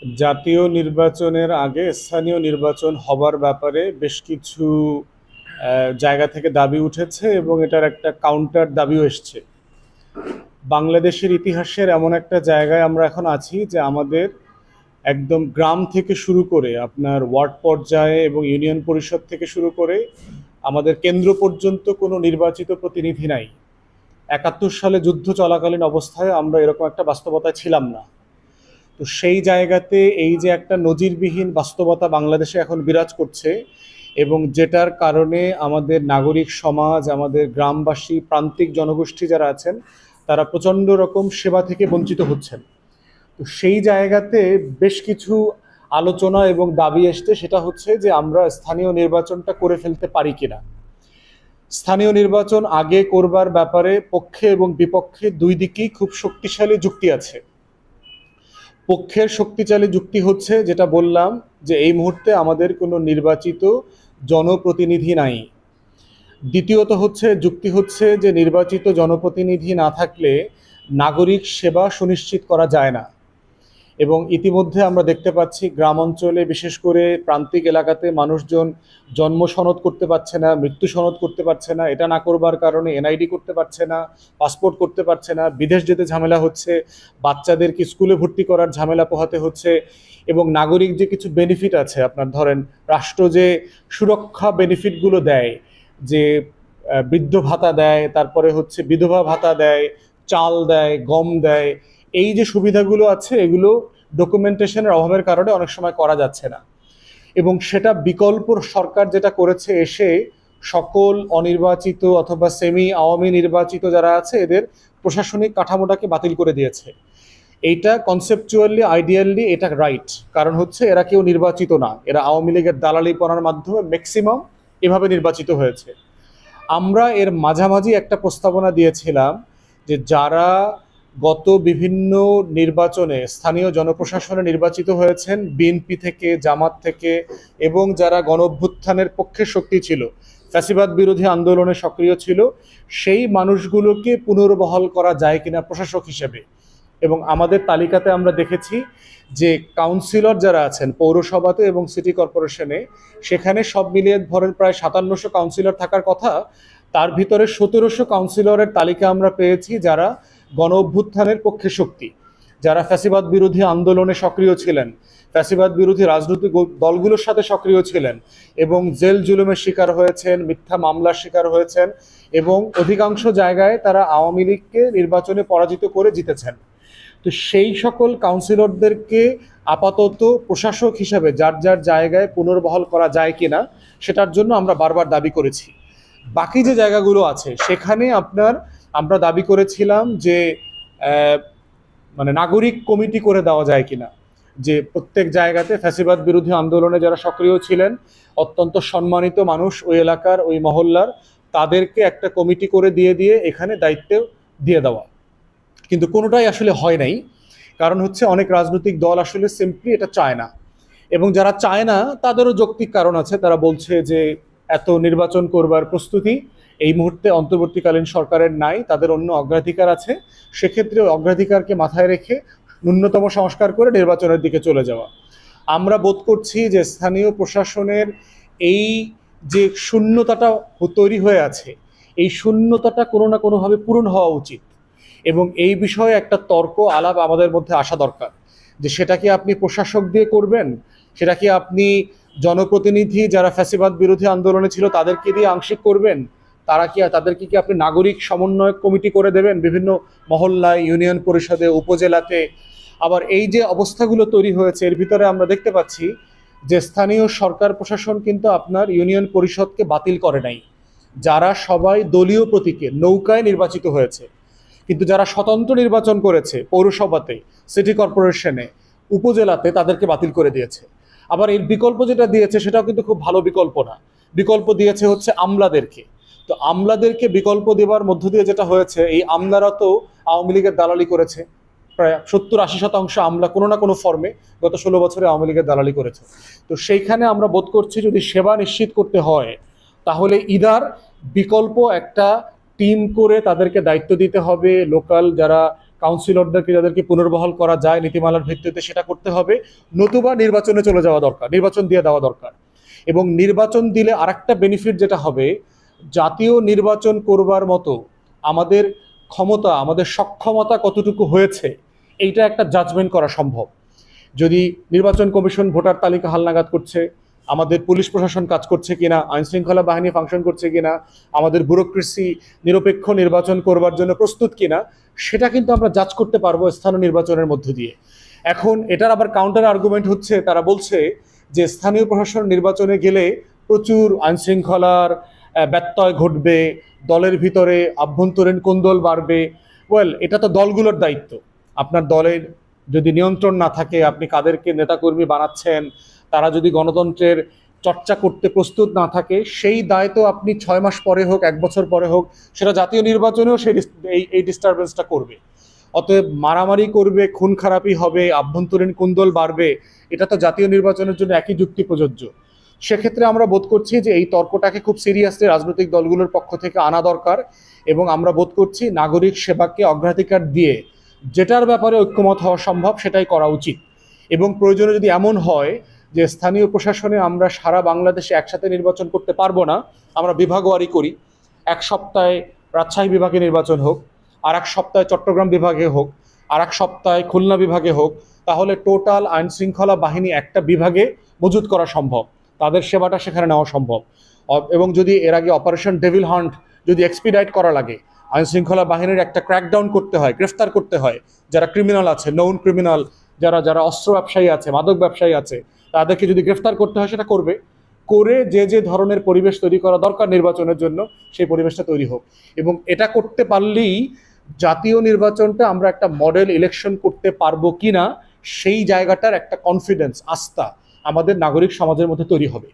জাতীয় নির্বাচনের আগে স্থানীয় নির্বাচন হবার ব্যাপারে বেশ কিছু জায়গা থেকে দাবি উঠেছে এবং এটার একটা কাউন্টার দাবিও এসছে। বাংলাদেশের ইতিহাসের এমন একটা জায়গায় আমরা এখন আছি যে আমাদের একদম গ্রাম থেকে শুরু করে আপনার ওয়ার্ড পর্যায়ে এবং ইউনিয়ন পরিষদ থেকে শুরু করে আমাদের কেন্দ্র পর্যন্ত কোনো নির্বাচিত প্রতিনিধি নাই। ৭১ সালে যুদ্ধ চলাকালীন অবস্থায় আমরা এরকম একটা বাস্তবতায় ছিলাম না। তো সেই জায়গাতে এই যে একটা নজিরবিহীন বাস্তবতা বাংলাদেশে এখন বিরাজ করছে এবং যেটার কারণে আমাদের নাগরিক সমাজ, আমাদের গ্রামবাসী, প্রান্তিক জনগোষ্ঠী যারা আছেন তারা প্রচণ্ড রকম সেবা থেকে বঞ্চিত হচ্ছেন। তো সেই জায়গাতে বেশ কিছু আলোচনা এবং দাবি এসছে, সেটা হচ্ছে যে আমরা স্থানীয় নির্বাচনটা করে ফেলতে পারি কিনা। স্থানীয় নির্বাচন আগে করবার ব্যাপারে পক্ষে এবং বিপক্ষে দুই দিকেই খুব শক্তিশালী যুক্তি আছে। পক্ষের শক্তিশালী যুক্তি হচ্ছে যেটা বললাম, যে এই মুহূর্তে আমাদের কোনো নির্বাচিত জনপ্রতিনিধি নাই। দ্বিতীয়ত হচ্ছে যুক্তি হচ্ছে যে নির্বাচিত জনপ্রতিনিধি না থাকলে নাগরিক সেবা সুনিশ্চিত করা যায় না। এবং ইতিমধ্যে আমরা দেখতে পাচ্ছি গ্রাম অঞ্চলে বিশেষ করে প্রান্তিক এলাকাতে মানুষজন জন্ম সনদ করতে পারছে না, মৃত্যু সনদ করতে পারছে না। এটা না করবার কারণে এনআইডি করতে পারছে না, পাসপোর্ট করতে পারছে না, বিদেশ যেতে ঝামেলা হচ্ছে, বাচ্চাদেরকে স্কুলে ভর্তি করার ঝামেলা পোহাতে হচ্ছে। এবং নাগরিক যে কিছু বেনিফিট আছে, আপনার ধরেন রাষ্ট্র যে সুরক্ষা বেনিফিটগুলো দেয়, যে বৃদ্ধ ভাতা দেয়, তারপরে হচ্ছে বিধবা ভাতা দেয়, চাল দেয়, গম দেয়, এই যে সুবিধাগুলো আছে এগুলো ডকুমেন্টেশনের অভাবের কারণে অনেক সময় করা যাচ্ছে না। এবং সেটা বিকল্প সরকার যেটা করেছে, এসে সকল অনির্বাচিত অথবা সেমি আওয়ামী নির্বাচিত যারা আছে এদের প্রশাসনিক কাঠামোটাকে বাতিল করে দিয়েছে। এইটা কনসেপচুয়ালি আইডিয়ালি এটা রাইট, কারণ হচ্ছে এরা কেউ নির্বাচিত না, এরা আওয়ামী লীগের দালালিপনার মাধ্যমে ম্যাক্সিমাম এভাবে নির্বাচিত হয়েছে। আমরা এর মাঝামাঝি একটা প্রস্তাবনা দিয়েছিলাম যে যারা গত বিভিন্ন নির্বাচনে স্থানীয় জনপ্রশাসনে নির্বাচিত হয়েছেন বিএনপি থেকে, জামাত থেকে, এবং যারা গণ অভ্যুত্থানের পক্ষে শক্তি ছিল, ফ্যাসিবাদ বিরোধী আন্দোলনে সক্রিয় ছিল, সেই মানুষগুলোকে পুনর্বহাল করা যায় কিনা প্রশাসক হিসেবে। এবং আমাদের তালিকাতে আমরা দেখেছি যে কাউন্সিলর যারা আছেন পৌরসভাতে এবং সিটি কর্পোরেশনে, সেখানে সব মিলিয়ে ধরেন প্রায় ৫৭০০ কাউন্সিলর থাকার কথা, তার ভিতরে ১৭০০ কাউন্সিলরের তালিকা আমরা পেয়েছি যারা গণ অভ্যুত্থানের পক্ষে শক্তি, যারা ফ্যাসিবাদ বিরোধী আন্দোলনে সক্রিয় ছিলেন, ফ্যাসিবাদ বিরোধী রাজনৈতিক দলগুলোর সাথে সক্রিয় ছিলেন এবং জেল জুলুমের শিকার হয়েছেন, মিথ্যা মামলার শিকার হয়েছেন, এবং অধিকাংশ জায়গায় তারা আওয়ামী লীগকে নির্বাচনে পরাজিত করে জিতেছেন। তো সেই সকল কাউন্সিলরদেরকে আপাতত প্রশাসক হিসাবে যার যার জায়গায় পুনর্বহাল করা যায় কিনা সেটার জন্য আমরা বারবার দাবি করেছি। বাকি যে জায়গাগুলো আছে সেখানে আমরা দাবি করেছিলাম যে মানে নাগরিক কমিটি করে দেওয়া যায় কিনা, যে প্রত্যেক জায়গাতে ফ্যাসিবাদ বিরোধী আন্দোলনে যারা সক্রিয় ছিলেন, অত্যন্ত সম্মানিত মানুষ ওই এলাকার, ওই মহল্লার, তাদেরকে একটা কমিটি করে দিয়ে এখানে দায়িত্ব দিয়ে দেওয়া। কিন্তু কোনোটাই আসলে হয় নাই। কারণ হচ্ছে অনেক রাজনৈতিক দল আসলে সিম্পলি এটা চায় না, এবং যারা চায় না তাদেরও যৌক্তিক কারণ আছে। তারা বলছে যে এত নির্বাচন করবার প্রস্তুতি এই মুহূর্তে অন্তর্বর্তীকালীন সরকারের নাই, তাদের অন্য অগ্রাধিকার আছে। সেক্ষেত্রে অগ্রাধিকারকে মাথায় রেখে ন্যূনতম সংস্কার করে নির্বাচনের দিকে চলে যাওয়া। আমরা বোধ করছি যে স্থানীয় প্রশাসনের এই যে শূন্যতাটা তৈরি হয়ে আছে, এই শূন্যতাটা কোনো না কোনোভাবে পূরণ হওয়া উচিত। এবং এই বিষয়ে একটা তর্ক আলাপ আমাদের মধ্যে আসা দরকার, যে সেটা কি আপনি প্রশাসক দিয়ে করবেন, সেটা কি আপনি জনপ্রতিনিধি যারা ফ্যাসিবাদ বিরোধী আন্দোলনে ছিল তাদেরকে দিয়ে আংশিক করবেন, তাদেরকে কি আপনি নাগরিক সমন্বয় কমিটি করে দেবেন বিভিন্ন মহল্লায়, ইউনিয়ন পরিষদে, উপজেলাতে। আবার এই যে অবস্থাগুলো তৈরি হয়েছে এর ভিতরে আমরা দেখতে পাচ্ছি যে স্থানীয় সরকার প্রশাসন কিন্তু আপনার ইউনিয়ন পরিষদকে বাতিল করে নাই, যারা সবাই দলীয় প্রতীকে নৌকায় নির্বাচিত হয়েছে। কিন্তু যারা স্বতন্ত্র নির্বাচন করেছে পৌরসভাতে, সিটি কর্পোরেশনে, উপজেলাতে, তাদেরকে বাতিল করে দিয়েছে। আবার এর বিকল্প যেটা দিয়েছে সেটাও কিন্তু খুব ভালো বিকল্প না। বিকল্প দিয়েছে হচ্ছে আমলাদেরকে। তো আমলাদেরকে বিকল্প দেওয়ার মধ্য দিয়ে যেটা হয়েছে, এই আমলারা তো আওয়ামী লীগের দালালি করেছে। প্রায় ৭০-৮০% আমলা কোনো না কোনো ফর্মে গত ১৬ বছরে আওয়ামী লীগের দালালি করেছে। তো সেইখানে আমরা বোধ করছি যদি সেবা নিশ্চিত করতে হয় তাহলে ইদার বিকল্প একটা টিম করে তাদেরকে দায়িত্ব দিতে হবে, লোকাল যারা কাউন্সিলরদেরকে যাদেরকে পুনর্বহাল করা যায় নীতিমালার ভিত্তিতে সেটা করতে হবে, নতুবা নির্বাচনে চলে যাওয়া দরকার, নির্বাচন দিয়ে দেওয়া দরকার। এবং নির্বাচন দিলে আরেকটা বেনিফিট যেটা হবে, জাতীয় নির্বাচন করবার মতো আমাদের ক্ষমতা, আমাদের সক্ষমতা কতটুকু হয়েছে এইটা একটা জাজমেন্ট করা সম্ভব। যদি নির্বাচন কমিশন ভোটার তালিকা হালনাগাদ করছে, আমাদের পুলিশ প্রশাসন কাজ করছে কিনা, আইন শৃঙ্খলা বাহিনী ফাংশন করছে কিনা, আমাদের ব্যুরোক্রেসি নিরপেক্ষ নির্বাচন করবার জন্য প্রস্তুত কিনা, সেটা কিন্তু আমরা জাজ করতে পারবো স্থানীয় নির্বাচনের মধ্য দিয়ে। এখন এটার আবার কাউন্টার আর্গুমেন্ট হচ্ছে, তারা বলছে যে স্থানীয় প্রশাসন নির্বাচনে গেলে প্রচুর আইন শৃঙ্খলার ব্যত্যয় ঘটবে, দলের ভিতরে আভ্যন্তরীণ কোন্দল বাড়বে। ওয়েল, এটা তো দলগুলোর দায়িত্ব। আপনার দলের যদি নিয়ন্ত্রণ না থাকে, আপনি কাদেরকে নেতাকর্মী বানাচ্ছেন, তারা যদি গণতন্ত্রের চর্চা করতে প্রস্তুত না থাকে, সেই দায় তো আপনি 6 মাস পরে হোক, 1 বছর পরে হোক, সেটা জাতীয় নির্বাচনেও এই ডিস্টারবেন্সটা করবে। অতএব মারামারি করবে, খুন খারাপি হবে, আভ্যন্তরীণ কুন্দল বাড়বে, এটা তো জাতীয় নির্বাচনের জন্য একই যুক্তি প্রযোজ্য। সেক্ষেত্রে আমরা বোধ করছি যে এই তর্কটাকে খুব সিরিয়াসলি রাজনৈতিক দলগুলোর পক্ষ থেকে আনা দরকার, এবং আমরা বোধ করছি নাগরিক সেবাকে অগ্রাধিকার দিয়ে যেটার ব্যাপারে ঐক্যমত হওয়া সম্ভব সেটাই করা উচিত। এবং প্রয়োজনে যদি এমন হয় যে স্থানীয় প্রশাসনে আমরা সারা বাংলাদেশে একসাথে নির্বাচন করতে পারবো না, আমরা বিভাগওয়ারি করি, 1 সপ্তাহে রাজশাহী বিভাগে নির্বাচন হোক, আর 1 সপ্তাহে চট্টগ্রাম বিভাগে হোক, আর 1 সপ্তাহে খুলনা বিভাগে হোক, তাহলে টোটাল আইন শৃঙ্খলা বাহিনী একটা বিভাগে মজুত করা সম্ভব, তাদের সেবাটা সেখানে নেওয়া সম্ভব। এবং যদি এর আগে অপারেশন ডেভিল হান্ট যদি এক্সপিডাইট করা লাগে, আইন শৃঙ্খলা বাহিনীর একটা ক্র্যাকডাউন করতে হয়, গ্রেফতার করতে হয় যারা ক্রিমিনাল আছে, নৌন ক্রিমিনাল, যারা যারা অস্ত্র ব্যবসায়ী আছে, মাদক ব্যবসায়ী আছে, তাদেরকে যদি গ্রেফতার করতে হয় সেটা করবে, করে যে যে ধরনের পরিবেশ তৈরি করা দরকার নির্বাচনের জন্য সেই পরিবেশটা তৈরি হোক। এবং এটা করতে পারলেই জাতীয় নির্বাচনটা আমরা একটা মডেল ইলেকশন করতে পারবো কিনা সেই জায়গাটার একটা কনফিডেন্স, আস্থা আমাদের নাগরিক সমাজের মধ্যে তৈরি হবে।